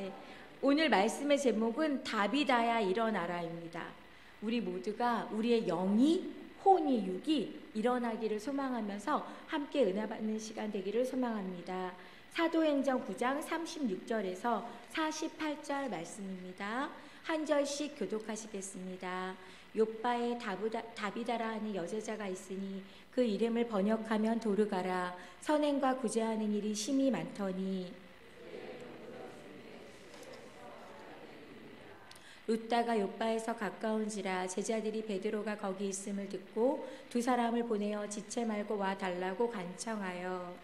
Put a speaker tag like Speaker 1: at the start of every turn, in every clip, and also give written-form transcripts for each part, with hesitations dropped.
Speaker 1: 네, 오늘 말씀의 제목은 다비다야 일어나라입니다. 우리 모두가 우리의 영이, 혼이, 육이 일어나기를 소망하면서 함께 은혜 받는 시간 되기를 소망합니다. 사도행전 9장 36절에서 48절 말씀입니다. 한 절씩 교독하시겠습니다. 욥바에 다비다라 하는 여제자가 있으니 그 이름을 번역하면 도르가라. 선행과 구제하는 일이 심히 많더니 룻다가 욥바에서 가까운지라 제자들이 베드로가 거기 있음을 듣고 두 사람을 보내어 지체 말고 와 달라고 간청하여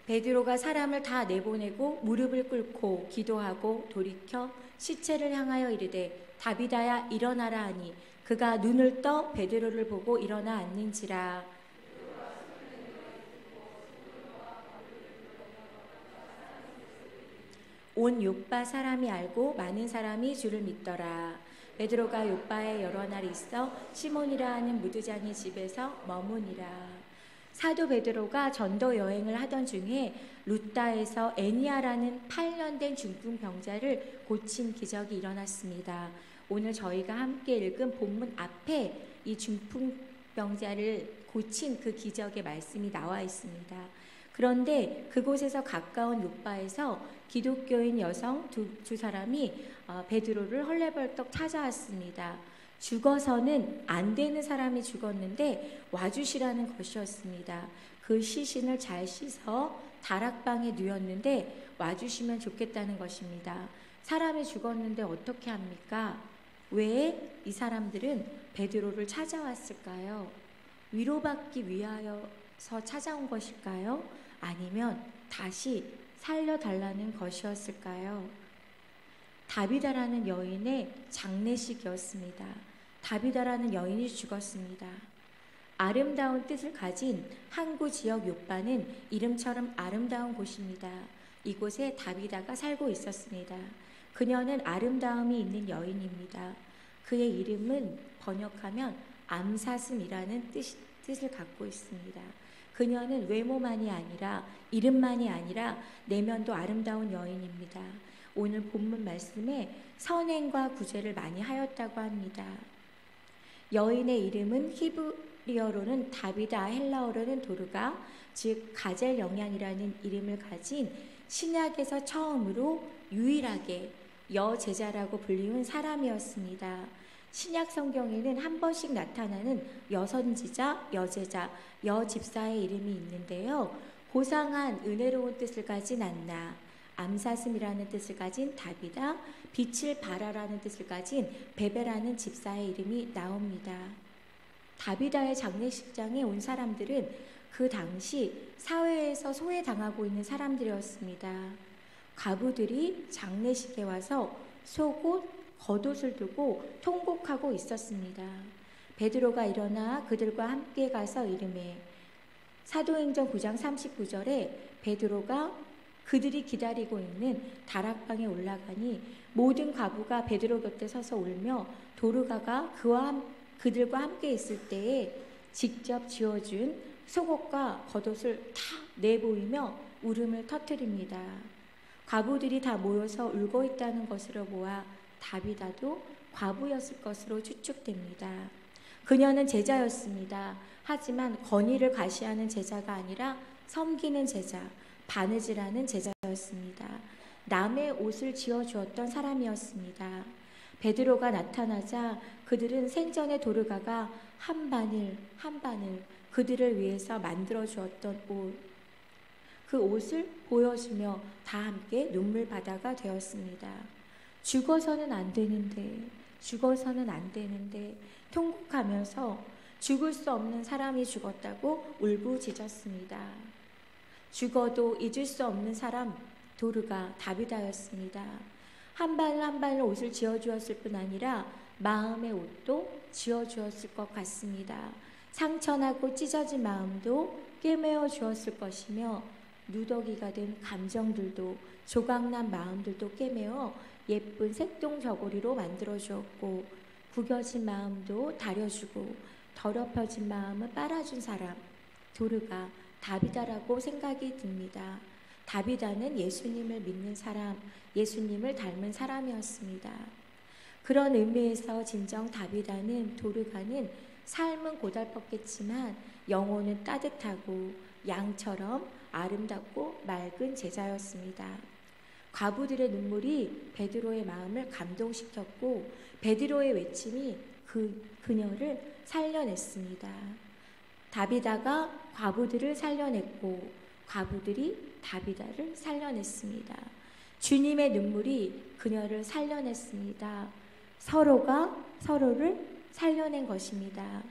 Speaker 1: 베드로가 사람을 다 내보내고 무릎을 꿇고 기도하고 돌이켜 시체를 향하여 이르되 다비다야 일어나라 하니 그가 눈을 떠 베드로를 보고 일어나 앉는지라. 온 욥바 사람이 알고 많은 사람이 주를 믿더라. 베드로가 욥바에 여러 날 있어 시몬이라 하는 무두장의 집에서 머무니라. 사도 베드로가 전도 여행을 하던 중에 룻다에서 애니아라는 8년 된 중풍병자를 고친 기적이 일어났습니다. 오늘 저희가 함께 읽은 본문 앞에 이 중풍병자를 고친 그 기적의 말씀이 나와 있습니다. 그런데 그곳에서 가까운 욥바에서 기독교인 여성 두 사람이 베드로를 헐레벌떡 찾아왔습니다. 죽어서는 안 되는 사람이 죽었는데 와주시라는 것이었습니다. 그 시신을 잘 씻어 다락방에 누웠는데 와주시면 좋겠다는 것입니다. 사람이 죽었는데 어떻게 합니까? 왜 이 사람들은 베드로를 찾아왔을까요? 위로받기 위하여서 찾아온 것일까요? 아니면 다시 살려달라는 것이었을까요? 다비다라는 여인의 장례식이었습니다. 다비다라는 여인이 죽었습니다. 아름다운 뜻을 가진 항구 지역 욥바는 이름처럼 아름다운 곳입니다. 이곳에 다비다가 살고 있었습니다. 그녀는 아름다움이 있는 여인입니다. 그의 이름은 번역하면 암사슴이라는 뜻을 갖고 있습니다. 그녀는 외모만이 아니라 이름만이 아니라 내면도 아름다운 여인입니다. 오늘 본문 말씀에 선행과 구제를 많이 하였다고 합니다. 여인의 이름은 히브리어로는 다비다, 헬라어로는 도르가, 즉 가젤 영양이라는 이름을 가진 신약에서 처음으로 유일하게 여제자라고 불리운 사람이었습니다. 신약 성경에는 한 번씩 나타나는 여선지자, 여제자, 여집사의 이름이 있는데요. 고상한 은혜로운 뜻을 가진 안나, 암사슴이라는 뜻을 가진 다비다, 빛을 발하라는 뜻을 가진 베베라는 집사의 이름이 나옵니다. 다비다의 장례식장에 온 사람들은 그 당시 사회에서 소외당하고 있는 사람들이었습니다. 과부들이 장례식에 와서 속옷, 겉옷을 두고 통곡하고 있었습니다. 베드로가 일어나 그들과 함께 가서 이르매 사도행전 9장 39절에 베드로가 그들이 기다리고 있는 다락방에 올라가니 모든 과부가 베드로 곁에 서서 울며 도르가가 그들과 함께 있을 때에 직접 지어준 속옷과 겉옷을 다 내보이며 울음을 터뜨립니다. 과부들이 다 모여서 울고 있다는 것으로 보아 다비다도 과부였을 것으로 추측됩니다. 그녀는 제자였습니다. 하지만 권위를 과시하는 제자가 아니라 섬기는 제자, 바느지라는 제자였습니다. 남의 옷을 지어주었던 사람이었습니다. 베드로가 나타나자 그들은 생전에 도르가가 한 바늘 한 바늘 그들을 위해서 만들어주었던 옷, 그 옷을 보여주며 다 함께 눈물바다가 되었습니다. 죽어서는 안 되는데, 죽어서는 안 되는데 통곡하면서 죽을 수 없는 사람이 죽었다고 울부짖었습니다. 죽어도 잊을 수 없는 사람 도르가 다비다였습니다. 한 바늘 한 바늘 옷을 지어주었을 뿐 아니라 마음의 옷도 지어주었을 것 같습니다. 상처나고 찢어진 마음도 꿰매어 주었을 것이며 누더기가 된 감정들도 조각난 마음들도 꿰매어 예쁜 색동 저고리로 만들어 주었고 구겨진 마음도 다려주고 더럽혀진 마음을 빨아준 사람 도르가 다비다라고 생각이 듭니다. 다비다는 예수님을 믿는 사람, 예수님을 닮은 사람이었습니다. 그런 의미에서 진정 다비다는 도르가는 삶은 고달팠겠지만 영혼은 따뜻하고 양처럼 아름답고 맑은 제자였습니다. 과부들의 눈물이 베드로의 마음을 감동시켰고 베드로의 외침이 그녀를 살려냈습니다. 다비다가 과부들을 살려냈고 과부들이 다비다를 살려냈습니다. 주님의 눈물이 그녀를 살려냈습니다. 서로가 서로를 살려낸 것입니다.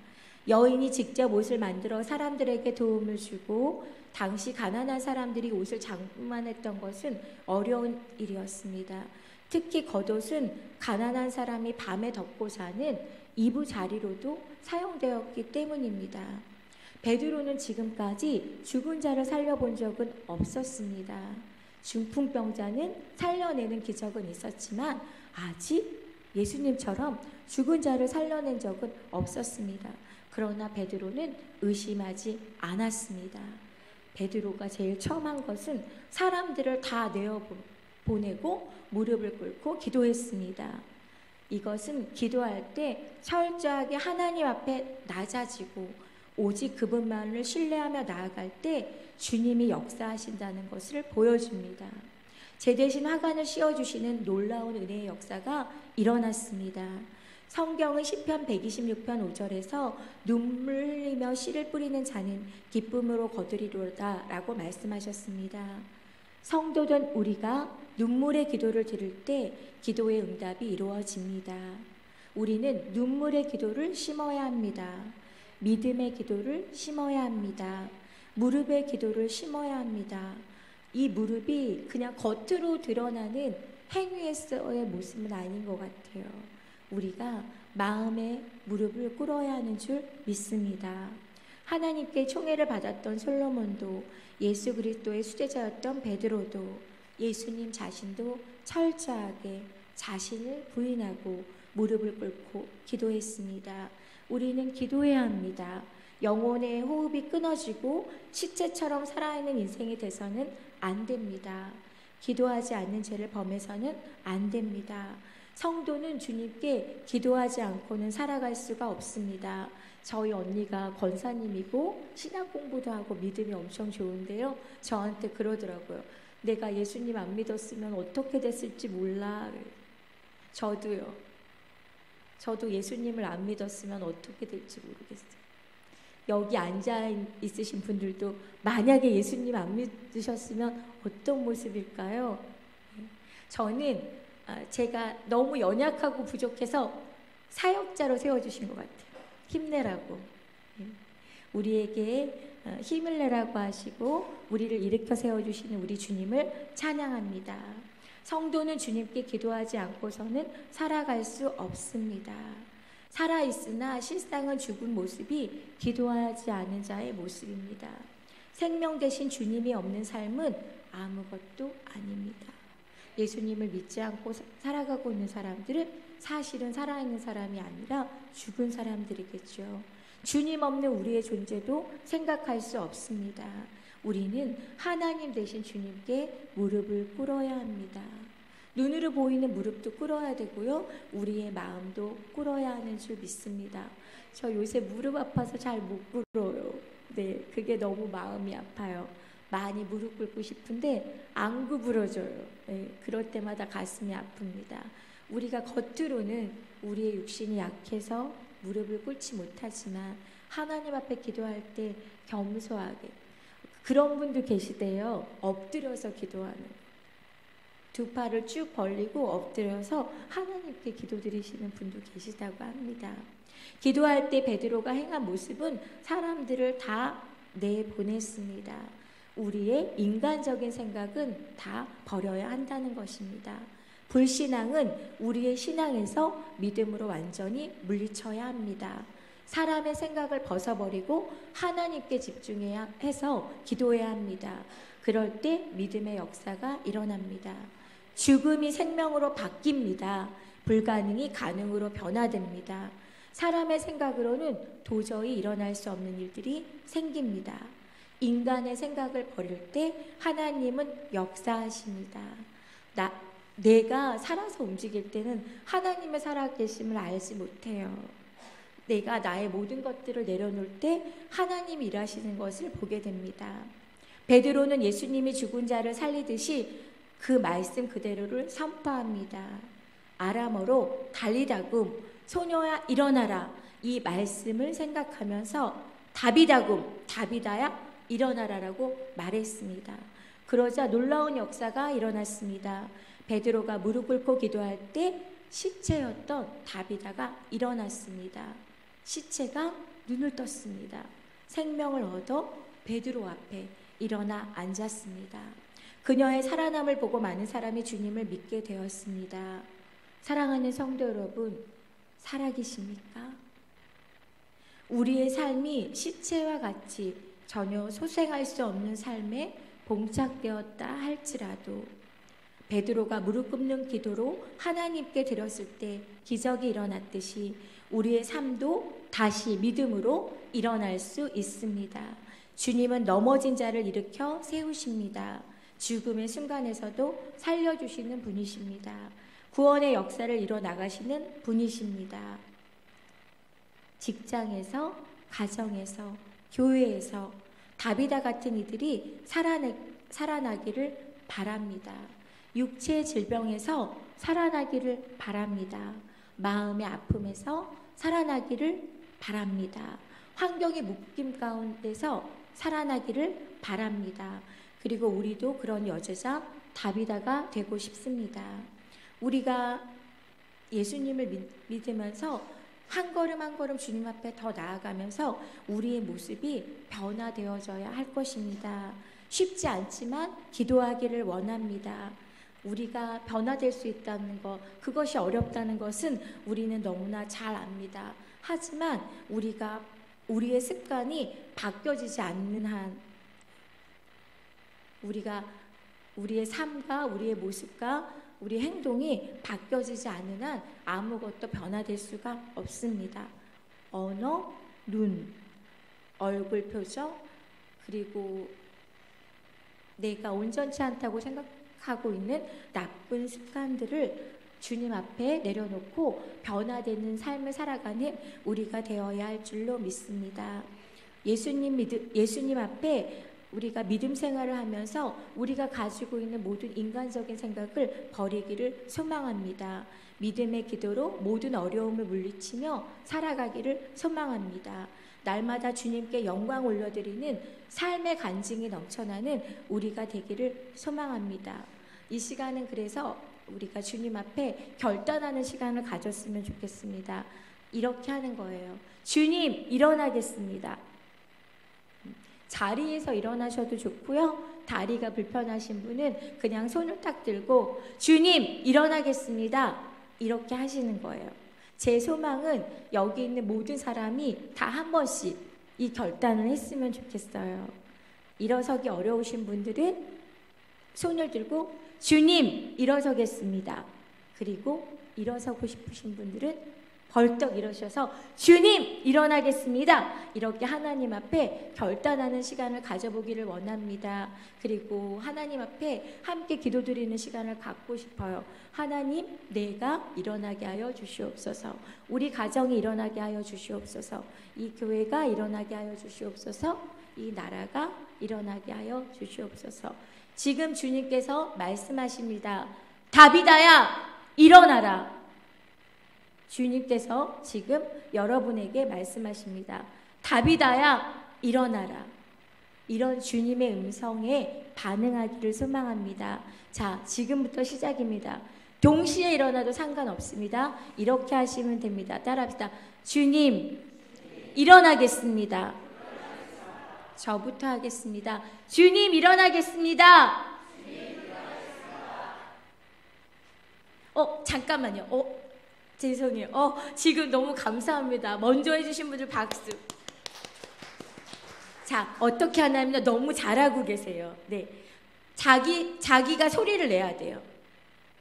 Speaker 1: 여인이 직접 옷을 만들어 사람들에게 도움을 주고 당시 가난한 사람들이 옷을 장만했던 것은 어려운 일이었습니다. 특히 겉옷은 가난한 사람이 밤에 덮고 자는 이부자리로도 사용되었기 때문입니다. 베드로는 지금까지 죽은 자를 살려본 적은 없었습니다. 중풍병자는 살려내는 기적은 있었지만 아직 예수님처럼 죽은 자를 살려낸 적은 없었습니다. 그러나 베드로는 의심하지 않았습니다. 베드로가 제일 처음 한 것은 사람들을 다 내어보내고 무릎을 꿇고 기도했습니다. 이것은 기도할 때 철저하게 하나님 앞에 낮아지고 오직 그분만을 신뢰하며 나아갈 때 주님이 역사하신다는 것을 보여줍니다. 제 대신 화관을 씌워주시는 놀라운 은혜의 역사가 일어났습니다. 성경은 시편 126편 5절에서 눈물 흘리며 씨를 뿌리는 자는 기쁨으로 거두리로다 라고 말씀하셨습니다. 성도된 우리가 눈물의 기도를 드릴 때 기도의 응답이 이루어집니다. 우리는 눈물의 기도를 심어야 합니다. 믿음의 기도를 심어야 합니다. 무릎의 기도를 심어야 합니다. 이 무릎이 그냥 겉으로 드러나는 행위에서의 모습은 아닌 것 같아요. 우리가 마음의 무릎을 꿇어야 하는 줄 믿습니다. 하나님께 총애를 받았던 솔로몬도 예수 그리스도의 수제자였던 베드로도 예수님 자신도 철저하게 자신을 부인하고 무릎을 꿇고 기도했습니다. 우리는 기도해야 합니다. 영혼의 호흡이 끊어지고 시체처럼 살아있는 인생이 돼서는 안 됩니다. 기도하지 않는 죄를 범해서는 안 됩니다. 성도는 주님께 기도하지 않고는 살아갈 수가 없습니다. 저희 언니가 권사님이고 신학 공부도 하고 믿음이 엄청 좋은데요. 저한테 그러더라고요. 내가 예수님 안 믿었으면 어떻게 됐을지 몰라. 저도요. 저도 예수님을 안 믿었으면 어떻게 될지 모르겠어요. 여기 앉아 있으신 분들도 만약에 예수님 안 믿으셨으면 어떤 모습일까요? 저는 제가 너무 연약하고 부족해서 사역자로 세워주신 것 같아요. 힘내라고. 우리에게 힘을 내라고 하시고 우리를 일으켜 세워주시는 우리 주님을 찬양합니다. 성도는 주님께 기도하지 않고서는 살아갈 수 없습니다. 살아있으나 실상은 죽은 모습이 기도하지 않은 자의 모습입니다. 생명 대신 주님이 없는 삶은 아무것도 아닙니다. 예수님을 믿지 않고 살아가고 있는 사람들은 사실은 살아있는 사람이 아니라 죽은 사람들이겠죠. 주님 없는 우리의 존재도 생각할 수 없습니다. 우리는 하나님 되신 주님께 무릎을 꿇어야 합니다. 눈으로 보이는 무릎도 꿇어야 되고요. 우리의 마음도 꿇어야 하는 줄 믿습니다. 저 요새 무릎 아파서 잘 못 꿇어요. 네, 그게 너무 마음이 아파요. 많이 무릎 꿇고 싶은데 안 구부러져요. 네, 그럴 때마다 가슴이 아픕니다. 우리가 겉으로는 우리의 육신이 약해서 무릎을 꿇지 못하지만 하나님 앞에 기도할 때 겸손하게 그런 분도 계시대요. 엎드려서 기도하는 두 팔을 쭉 벌리고 엎드려서 하나님께 기도드리시는 분도 계시다고 합니다. 기도할 때 베드로가 행한 모습은 사람들을 다 내보냈습니다. 우리의 인간적인 생각은 다 버려야 한다는 것입니다. 불신앙은 우리의 신앙에서 믿음으로 완전히 물리쳐야 합니다. 사람의 생각을 벗어버리고 하나님께 집중해야 해서 기도해야 합니다. 그럴 때 믿음의 역사가 일어납니다. 죽음이 생명으로 바뀝니다. 불가능이 가능으로 변화됩니다. 사람의 생각으로는 도저히 일어날 수 없는 일들이 생깁니다. 인간의 생각을 버릴 때 하나님은 역사하십니다. 내가 살아서 움직일 때는 하나님의 살아계심을 알지 못해요. 내가 나의 모든 것들을 내려놓을 때 하나님이 일하시는 것을 보게 됩니다. 베드로는 예수님이 죽은 자를 살리듯이 그 말씀 그대로를 선포합니다. 아람어로 달리다굼, 소녀야 일어나라, 이 말씀을 생각하면서 다비다굼, 다비다야 일어나라라고 말했습니다. 그러자 놀라운 역사가 일어났습니다. 베드로가 무릎 꿇고 기도할 때 시체였던 다비다가 일어났습니다. 시체가 눈을 떴습니다. 생명을 얻어 베드로 앞에 일어나 앉았습니다. 그녀의 살아남을 보고 많은 사람이 주님을 믿게 되었습니다. 사랑하는 성도 여러분, 살아계십니까? 우리의 삶이 시체와 같이 전혀 소생할 수 없는 삶에 봉착되었다 할지라도 베드로가 무릎 꿇는 기도로 하나님께 드렸을 때 기적이 일어났듯이 우리의 삶도 다시 믿음으로 일어날 수 있습니다. 주님은 넘어진 자를 일으켜 세우십니다. 죽음의 순간에서도 살려주시는 분이십니다. 구원의 역사를 이뤄나가시는 분이십니다. 직장에서, 가정에서, 교회에서 다비다 같은 이들이 살아나기를 바랍니다. 육체의 질병에서 살아나기를 바랍니다. 마음의 아픔에서 살아나기를 바랍니다. 환경의 묶임 가운데서 살아나기를 바랍니다. 그리고 우리도 그런 여제자 다비다가 되고 싶습니다. 우리가 예수님을 믿으면서 한 걸음 한 걸음 주님 앞에 더 나아가면서 우리의 모습이 변화되어져야 할 것입니다. 쉽지 않지만 기도하기를 원합니다. 우리가 변화될 수 있다는 것, 그것이 어렵다는 것은 우리는 너무나 잘 압니다. 하지만 우리의 습관이 바뀌어지지 않는 한 우리의 삶과 우리의 모습과 우리 행동이 바뀌어지지 않는 한 아무것도 변화될 수가 없습니다. 언어, 눈, 얼굴 표정, 그리고 내가 온전치 않다고 생각하고 있는 나쁜 습관들을 주님 앞에 내려놓고 변화되는 삶을 살아가는 우리가 되어야 할 줄로 믿습니다. 예수님 앞에 우리가 믿음 생활을 하면서 우리가 가지고 있는 모든 인간적인 생각을 버리기를 소망합니다. 믿음의 기도로 모든 어려움을 물리치며 살아가기를 소망합니다. 날마다 주님께 영광 올려드리는 삶의 간증이 넘쳐나는 우리가 되기를 소망합니다. 이 시간은 그래서 우리가 주님 앞에 결단하는 시간을 가졌으면 좋겠습니다. 이렇게 하는 거예요. 주님, 일어나겠습니다. 자리에서 일어나셔도 좋고요. 다리가 불편하신 분은 그냥 손을 딱 들고 주님, 일어나겠습니다. 이렇게 하시는 거예요. 제 소망은 여기 있는 모든 사람이 다 한 번씩 이 결단을 했으면 좋겠어요. 일어서기 어려우신 분들은 손을 들고 주님, 일어서겠습니다. 그리고 일어서고 싶으신 분들은 벌떡 일어서셔서 주님, 일어나겠습니다. 이렇게 하나님 앞에 결단하는 시간을 가져보기를 원합니다. 그리고 하나님 앞에 함께 기도드리는 시간을 갖고 싶어요. 하나님, 내가 일어나게 하여 주시옵소서. 우리 가정이 일어나게 하여 주시옵소서. 이 교회가 일어나게 하여 주시옵소서. 이 나라가 일어나게 하여 주시옵소서. 지금 주님께서 말씀하십니다. 다비다야, 일어나라. 주님께서 지금 여러분에게 말씀하십니다. 다비다야, 일어나라. 이런 주님의 음성에 반응하기를 소망합니다. 자, 지금부터 시작입니다. 동시에 일어나도 상관없습니다. 이렇게 하시면 됩니다. 따라합시다. 주님, 일어나겠습니다. 저부터 하겠습니다. 주님, 일어나겠습니다. 잠깐만요. 죄송해요. 지금 너무 감사합니다. 먼저 해주신 분들 박수. 자, 어떻게 하냐면 너무 잘하고 계세요. 네, 자기가 소리를 내야 돼요.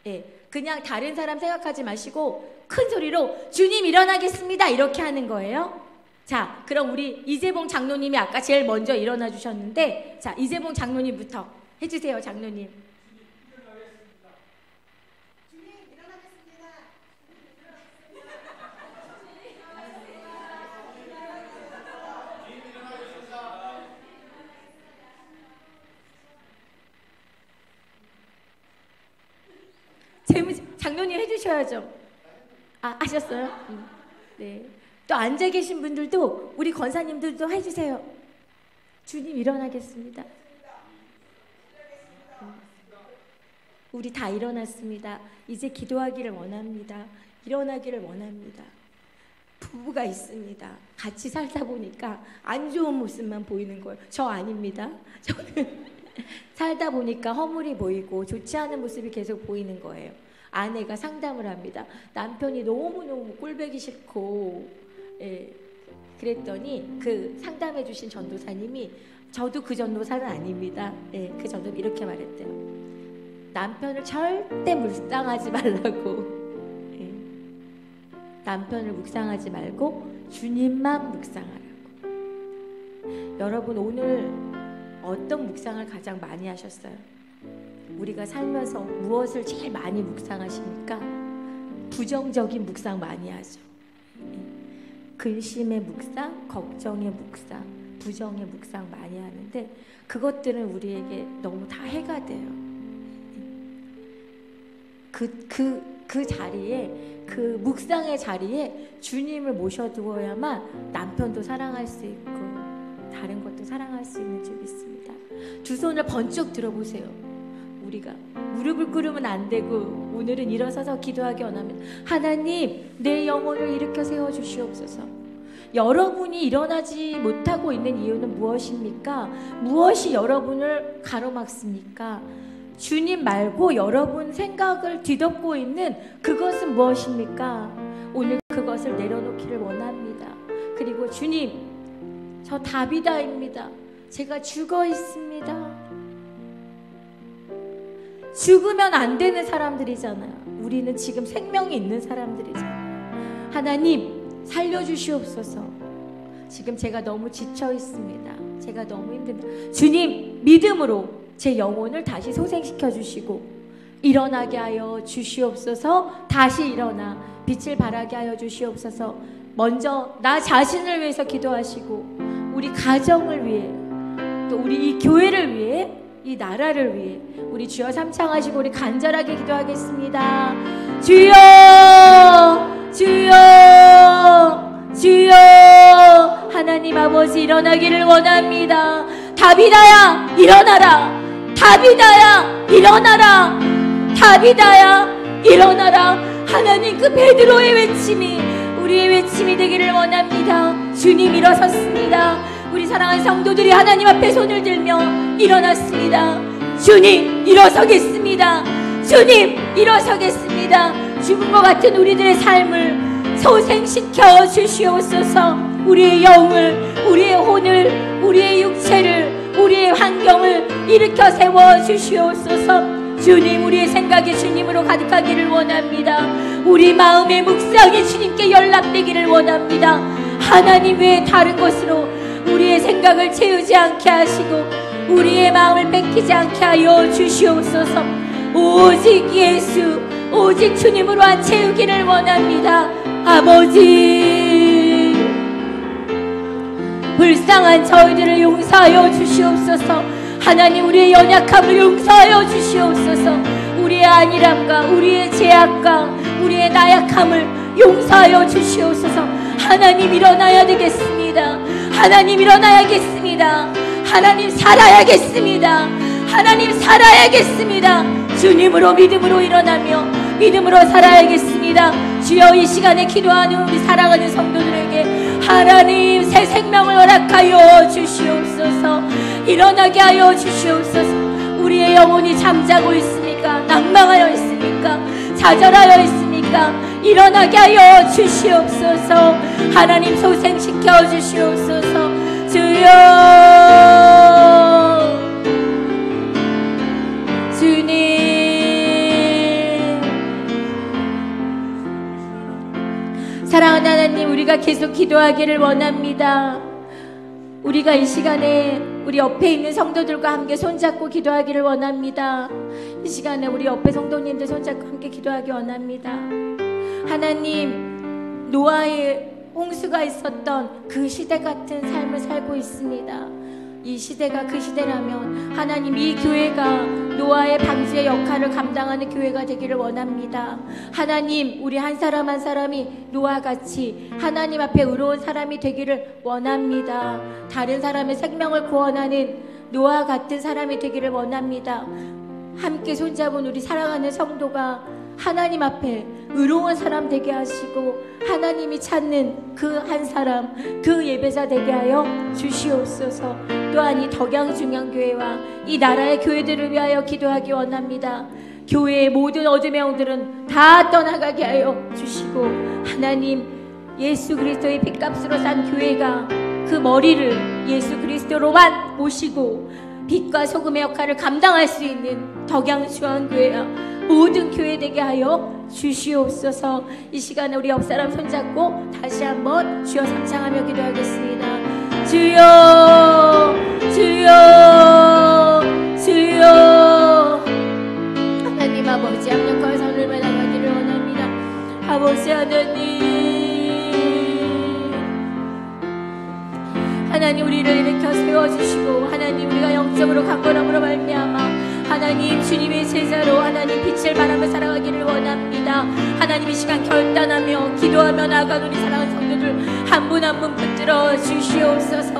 Speaker 1: 네, 그냥 다른 사람 생각하지 마시고 큰 소리로 주님 일어나겠습니다 이렇게 하는 거예요. 자, 그럼 우리 이재봉 장로님이 아까 제일 먼저 일어나 주셨는데, 자, 이재봉 장로님부터 해주세요. 장로님. 주님 일어나겠습니다. 장로님 해주셔야죠. 하셨어요? 네. 또 앉아 계신 분들도, 우리 권사님들도 해주세요. 주님 일어나겠습니다. 우리 다 일어났습니다. 이제 기도하기를 원합니다. 일어나기를 원합니다. 부부가 있습니다. 같이 살다 보니까 안 좋은 모습만 보이는 거예요. 저 아닙니다. 저는 살다 보니까 허물이 보이고 좋지 않은 모습이 계속 보이는 거예요. 아내가 상담을 합니다. 남편이 너무너무 꼴보기 싫고, 예, 그랬더니 그 상담해 주신 전도사님이, 저도 그 전도사는 아닙니다. 예, 그 전도사님 이렇게 말했대요. 남편을 절대 묵상하지 말라고. 예, 남편을 묵상하지 말고 주님만 묵상하라고. 여러분, 오늘 어떤 묵상을 가장 많이 하셨어요? 우리가 살면서 무엇을 제일 많이 묵상하십니까? 부정적인 묵상 많이 하죠. 근심의 묵상, 걱정의 묵상, 부정의 묵상 많이 하는데, 그것들은 우리에게 너무 다 해가 돼요. 그 자리에, 그 묵상의 자리에 주님을 모셔두어야만 남편도 사랑할 수 있고 다른 것도 사랑할 수 있는 줄 믿습니다. 두 손을 번쩍 들어보세요. 우리가 무릎을 꿇으면 안 되고, 오늘은 일어서서 기도하기 원하면, 하나님 내 영혼을 일으켜 세워주시옵소서. 여러분이 일어나지 못하고 있는 이유는 무엇입니까? 무엇이 여러분을 가로막습니까? 주님 말고 여러분 생각을 뒤덮고 있는 그것은 무엇입니까? 오늘 그것을 내려놓기를 원합니다. 그리고 주님, 저 다비다입니다. 제가 죽어 있습니다. 죽으면 안 되는 사람들이잖아요. 우리는 지금 생명이 있는 사람들이잖아요. 하나님 살려주시옵소서. 지금 제가 너무 지쳐 있습니다. 제가 너무 힘듭니다. 주님, 믿음으로 제 영혼을 다시 소생시켜 주시고 일어나게 하여 주시옵소서. 다시 일어나 빛을 발하게 하여 주시옵소서. 먼저 나 자신을 위해서 기도하시고, 우리 가정을 위해, 또 우리 이 교회를 위해, 이 나라를 위해 우리 주여 삼창하시고 우리 간절하게 기도하겠습니다. 주여, 주여, 주여. 하나님 아버지, 일어나기를 원합니다. 다비다야 일어나라. 다비다야 일어나라. 다비다야 일어나라. 하나님, 그 베드로의 외침이 우리의 외침이 되기를 원합니다. 주님 일어섰습니다. 우리 사랑하는 성도들이 하나님 앞에 손을 들며 일어났습니다. 주님 일어서겠습니다. 주님 일어서겠습니다. 죽은 것 같은 우리들의 삶을 소생시켜 주시옵소서. 우리의 영을, 우리의 혼을, 우리의 육체를, 우리의 환경을 일으켜 세워 주시옵소서. 주님, 우리의 생각이 주님으로 가득하기를 원합니다. 우리 마음의 묵상이 주님께 연락되기를 원합니다. 하나님 외에 다른 것으로 우리의 생각을 채우지 않게 하시고 우리의 마음을 뺏기지 않게 하여 주시옵소서. 오직 예수, 오직 주님으로만 채우기를 원합니다. 아버지, 불쌍한 저희들을 용서하여 주시옵소서. 하나님, 우리의 연약함을 용서하여 주시옵소서. 우리의 안일함과 우리의 죄악과 우리의 나약함을 용서하여 주시옵소서. 하나님, 일어나야 되겠습니다. 하나님, 일어나야겠습니다. 하나님, 살아야겠습니다. 하나님, 살아야겠습니다. 주님으로, 믿음으로 일어나며 믿음으로 살아야겠습니다. 주여, 이 시간에 기도하는 우리 사랑하는 성도들에게 하나님 새 생명을 허락하여 주시옵소서. 일어나게 하여 주시옵소서. 우리의 영혼이 잠자고 있습니까? 낭망하여 있습니까? 좌절하여 있습니까? 일어나게 하여 주시옵소서. 하나님 소생시켜 주시옵소서. 주여, 주님, 사랑하는 하나님, 우리가 계속 기도하기를 원합니다. 우리가 이 시간에 우리 옆에 있는 성도들과 함께 손잡고 기도하기를 원합니다. 이 시간에 우리 옆에 성도님들 손잡고 함께 기도하기 원합니다. 하나님, 노아의 홍수가 있었던 그 시대 같은 삶을 살고 있습니다. 이 시대가 그 시대라면 하나님, 이 교회가 노아의 방주의 역할을 감당하는 교회가 되기를 원합니다. 하나님, 우리 한 사람 한 사람이 노아같이 하나님 앞에 의로운 사람이 되기를 원합니다. 다른 사람의 생명을 구원하는 노아 같은 사람이 되기를 원합니다. 함께 손잡은 우리 사랑하는 성도가 하나님 앞에 의로운 사람 되게 하시고 하나님이 찾는 그 한 사람, 그 예배자 되게 하여 주시옵소서. 또한 이 덕양중앙교회와 이 나라의 교회들을 위하여 기도하기 원합니다. 교회의 모든 어둠의 영들은 다 떠나가게 하여 주시고, 하나님, 예수 그리스도의 핏값으로 산 교회가 그 머리를 예수 그리스도로만 모시고 빛과 소금의 역할을 감당할 수 있는 덕양중앙교회와 모든 교회 되게 하여 주시옵소서. 이 시간에 우리 옆사람 손잡고 다시 한번 주여 삼창하며 기도하겠습니다. 주여, 주여, 주여. 하나님 아버지, 합력과 선을 받아가기를 원합니다. 아버지 하나님, 우리를 일으켜 세워주시고, 하나님, 우리가 영적으로 강건함으로 말미암아 하나님 주님의 제자로 하나님 빛을 발하며 살아가기를 원합니다. 하나님, 이 시간 결단하며 기도하며 나아가는 우리 사랑하는 성도들 한 분 한 분 붙들어 주시옵소서.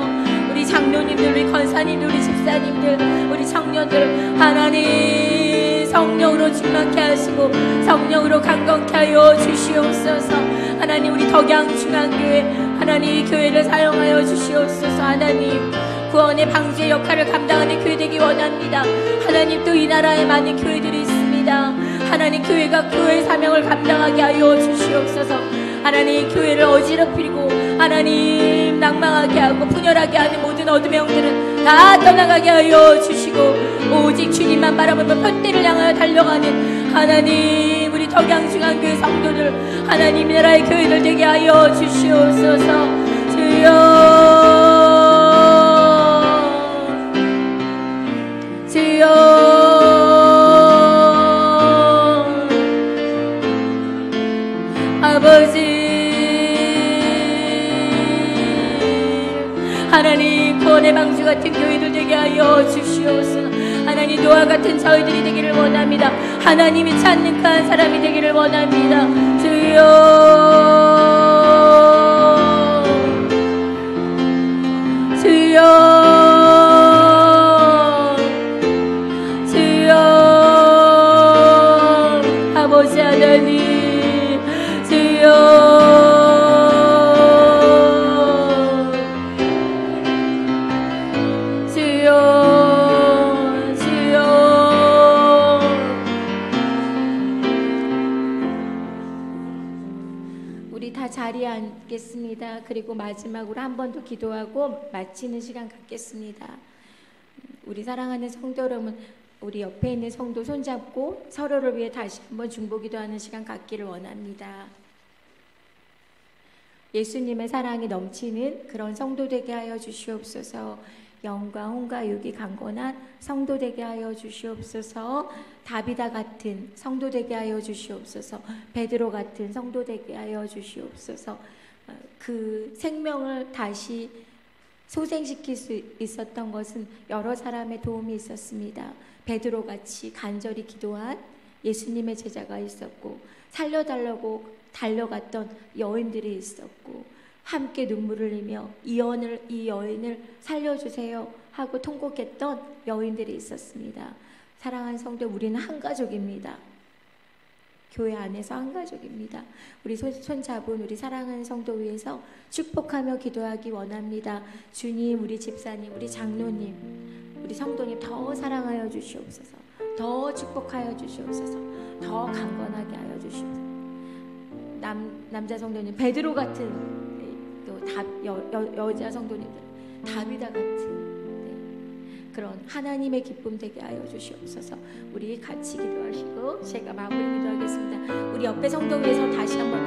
Speaker 1: 우리 장로님들, 우리 권사님들, 우리 집사님들, 우리 청년들, 하나님 성령으로 충만케 하시고 성령으로 강건케 하여 주시옵소서. 하나님, 우리 덕양중앙교회 하나님 이 교회를 사용하여 주시옵소서. 하나님, 구원의 방주의 역할을 감당하는 교회 되기 원합니다. 하나님, 또 이 나라에 많은 교회들이 있습니다. 하나님, 교회가 교회의 사명을 감당하게 하여 주시옵소서. 하나님, 교회를 어지럽히고 하나님 낭망하게 하고 분열하게 하는 모든 어둠의 영들은 다 떠나가게 하여 주시고, 오직 주님만 바라보며 편대를 향하여 달려가는 하나님 우리 덕양중앙교회 성도들, 하나님 나라의 교회들 되게 하여 주시옵소서. 주여, 주여, 아버지, 하나님 구원의 방주 같은 교회들 되게 하여 주시옵소서. 하나님, 노아 같은 저희들이 되기를 원합니다. 하나님이 찾는 그 한 사람이 되기를 원합니다. 주여, 주여, 아버지 하나님, 주여, 주여, 주여. 우리 다 자리에 앉겠습니다. 그리고 마지막으로 한 번 더 기도하고 마치는 시간 갖겠습니다. 우리 사랑하는 성도 여러분, 우리 옆에 있는 성도 손잡고 서로를 위해 다시 한번 중보기도하는 시간 갖기를 원합니다. 예수님의 사랑이 넘치는 그런 성도 되게 하여 주시옵소서. 영과 혼과 육이 강건한 성도 되게 하여 주시옵소서. 다비다 같은 성도 되게 하여 주시옵소서. 베드로 같은 성도 되게 하여 주시옵소서. 그 생명을 다시 소생시킬 수 있었던 것은 여러 사람의 도움이 있었습니다. 베드로같이 간절히 기도한 예수님의 제자가 있었고, 살려달라고 달려갔던 여인들이 있었고, 함께 눈물을 흘리며 이 여인을 살려주세요 하고 통곡했던 여인들이 있었습니다. 사랑하는 성도, 우리는 한 가족입니다. 교회 안에서 한 가족입니다. 우리 손잡은 우리 사랑하는 성도 위해서 축복하며 기도하기 원합니다. 주님, 우리 집사님, 우리 장로님, 우리 성도님 더 사랑하여 주시옵소서. 더 축복하여 주시옵소서. 더 강건하게 하여 주시옵소서. 남자 성도님 베드로 같은 또 여자 성도님들 다비다 같은 그런 하나님의 기쁨 되게 하여 주시옵소서. 우리 같이 기도하시고 제가 마무리 기도하겠습니다. 우리 옆에 성도 위해서 다시 한번